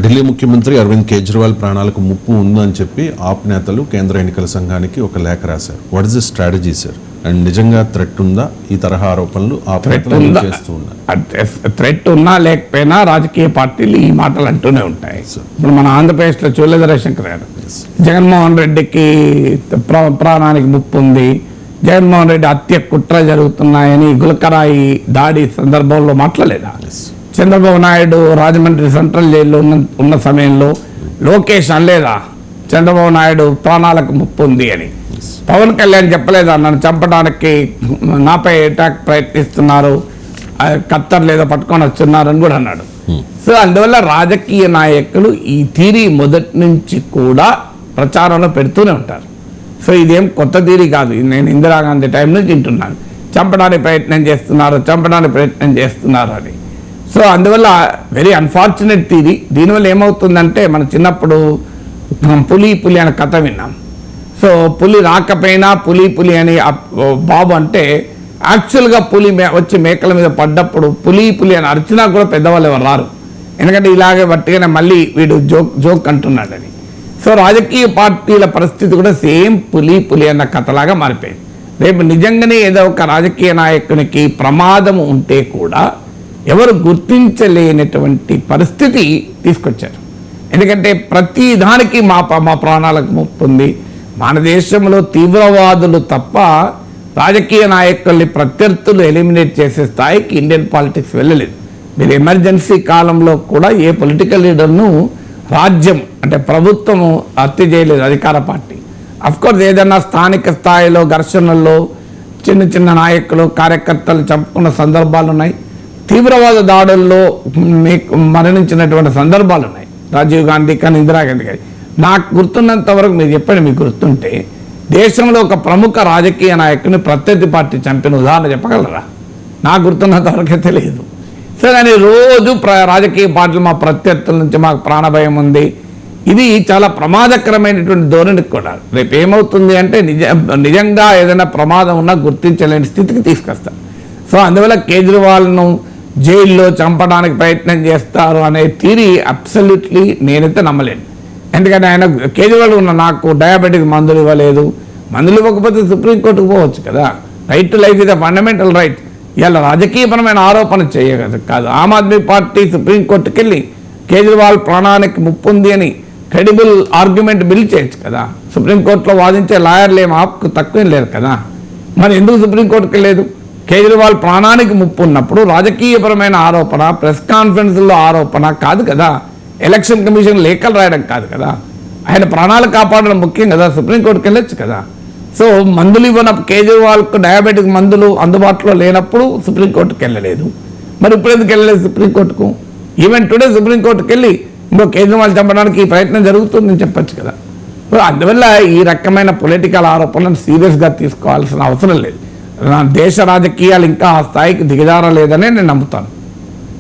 ఢిల్లీ ముఖ్యమంత్రి అరవింద్ కేజ్రీవాల్ ప్రాణాలకు ముప్పు ఉందని చెప్పి ఆప్ నేతలు కేంద్ర ఎన్నికల సంఘానికి ఒక లేఖ రాశారు. What is the strategy sir? And నిజంగా థ్రెట్ ఉందా? ఈ తరహా ఆరోపణలు ఆప్ నేతలు చేస్తూ ఉన్నారు. థ్రెట్ ఉన్నా లేకపోయినా రాజకీయ పార్టీలు ఈ మాటలు అంటూనే ఉంటాయి. ఇప్పుడు మన ఆంధ్రప్రదేశ్లో చూడలేదు రవిశంకర్ గారు, జగన్మోహన్ రెడ్డికి ప్రాణానికి ముప్పు ఉంది, జగన్మోహన్ రెడ్డి హత్య కుట్ర జరుగుతున్నాయని గులకరాయి దాడి సందర్భంలో మాట్లాడలేదా? చంద్రబాబు నాయుడు రాజమండ్రి సెంట్రల్ జైల్లో ఉన్న సమయంలో లోకేష్ అనలేదా చంద్రబాబు నాయుడు ప్రాణాలకు ముప్పు ఉంది అని? పవన్ కళ్యాణ్ చెప్పలేదా నన్ను చంపడానికి నాపై అటాక్ ప్రయత్నిస్తున్నారు, కత్తర్ లేదో పట్టుకొని వస్తున్నారు అని కూడా అన్నాడు. సో అందువల్ల రాజకీయ నాయకులు ఈ థీరీ మొదటి నుంచి కూడా ప్రచారంలో పెడుతూనే ఉంటారు. సో ఇదేం కొత్త థీరీ కాదు, నేను ఇందిరాగాంధీ టైం నుంచి వింటున్నాను, చంపడానికి ప్రయత్నం చేస్తున్నారు అని. సో అందువల్ల వెరీ అన్ఫార్చునేట్ థీరీ. దీనివల్ల ఏమవుతుందంటే మన చిన్నప్పుడు పులి అనే కథ విన్నాం. సో పులి రాకపోయినా పులి అని బాబు అంటే యాక్చువల్గా పులి వచ్చి మేకల మీద పడ్డప్పుడు పులి అని అరిచినా కూడా పెద్దవాళ్ళు ఎవరు రారు, ఎందుకంటే ఇలాగే బట్టిగానే మళ్ళీ వీడు జోక్ అంటున్నాడని. సో రాజకీయ పార్టీల పరిస్థితి కూడా సేమ్ పులి అన్న కథలాగా మారిపోయింది. రేపు నిజంగానే ఏదో ఒక రాజకీయ నాయకునికి ప్రమాదం ఉంటే కూడా ఎవరు గుర్తించలేనటువంటి పరిస్థితి తీసుకొచ్చారు. ఎందుకంటే ప్రతి దానికి మా ప్రాణాలకు ముప్పు ఉంది. మన దేశంలో తీవ్రవాదులు తప్ప రాజకీయ నాయకుల్ని ప్రత్యర్థులు ఎలిమినేట్ చేసే స్థాయికి ఇండియన్ పాలిటిక్స్ వెళ్ళలేదు. మీరు ఎమర్జెన్సీ కాలంలో కూడా ఏ పొలిటికల్ లీడర్ను రాజ్యం అంటే ప్రభుత్వము హత్య చేయలేదు, అధికార పార్టీ. అఫ్కోర్స్ ఏదన్నా స్థానిక స్థాయిలో ఘర్షణల్లో చిన్న నాయకులు కార్యకర్తలు చంపుకున్న సందర్భాలు ఉన్నాయి, తీవ్రవాద దాడుల్లో మరణించినటువంటి సందర్భాలు ఉన్నాయి. రాజీవ్ గాంధీ కానీ ఇందిరాగాంధీ కానీ నాకు గుర్తున్నంత వరకు మీరు చెప్పండి, మీకు గుర్తుంటే దేశంలో ఒక ప్రముఖ రాజకీయ నాయకుని ప్రత్యర్థి పార్టీ చంపిన ఉదాహరణ చెప్పగలరా? నాకు గుర్తున్నంత వరకే తెలియదు. సరే అని రోజు రాజకీయ పార్టీలు మా ప్రత్యర్థుల నుంచి మాకు ప్రాణభయం ఉంది, ఇది చాలా ప్రమాదకరమైనటువంటి ధోరణికి కూడా రేపు ఏమవుతుంది అంటే నిజంగా ఏదైనా ప్రమాదం ఉన్నా గుర్తించలేని స్థితికి తీసుకొస్తారు. సో అందువల్ల కేజ్రీవాల్ను జైల్లో చంపడానికి ప్రయత్నం చేస్తారు అనే థియరీ అబ్సల్యూట్లీ నేనైతే నమ్మలేను. ఎందుకంటే ఆయన కేజ్రీవాల్ ఉన్న నాకు డయాబెటిక్ మందులు ఇవ్వలేదు, మందులు ఇవ్వకపోతే సుప్రీంకోర్టుకు పోవచ్చు కదా. Right to life is a fundamental right. ఇలా రాజకీయపరమైన ఆరోపణ చేయగలదు కాదు. ఆమ్ ఆద్మీ పార్టీ సుప్రీంకోర్టుకి వెళ్ళి కేజ్రీవాల్ ప్రాణానికి ముప్పు ఉంది అని క్రెడిబుల్ ఆర్గ్యుమెంట్ బిల్డ్ చేయొచ్చు కదా. సుప్రీంకోర్టులో వాదించే లాయర్లు ఏం ఆప్కు తక్కువ లేరు కదా. మరి ఎందుకు సుప్రీంకోర్టుకి వెళ్ళలేదు? కేజ్రీవాల్ ప్రాణానికి ముప్పు ఉన్నప్పుడు రాజకీయపరమైన ఆరోపణ ప్రెస్ కాన్ఫరెన్స్లో ఆరోపణ కాదు కదా, ఎలక్షన్ కమిషన్ లేఖలు రాయడం కాదు కదా, ఆయన ప్రాణాలు కాపాడడం ముఖ్యం కదా, సుప్రీంకోర్టుకి వెళ్ళొచ్చు కదా. సో మందులు ఇవ్వన కేజ్రీవాల్కు డయాబెటిక్ మందులు అందుబాటులో లేనప్పుడు సుప్రీంకోర్టుకి వెళ్ళలేదు, మరి ఇప్పుడు ఎందుకు వెళ్ళలేదు సుప్రీంకోర్టుకు? ఈవెన్ టుడే సుప్రీంకోర్టుకి వెళ్ళి ఇంకో కేజ్రీవాల్ చంపడానికి ఈ ప్రయత్నం జరుగుతుందని చెప్పచ్చు కదా. అందువల్ల ఈ రకమైన పొలిటికల్ ఆరోపణలను సీరియస్గా తీసుకోవాల్సిన అవసరం లేదు. దేశ రాజకీయాలు ఇంకా ఆ స్థాయికి దిగజారలేదనే నేను నమ్ముతాను.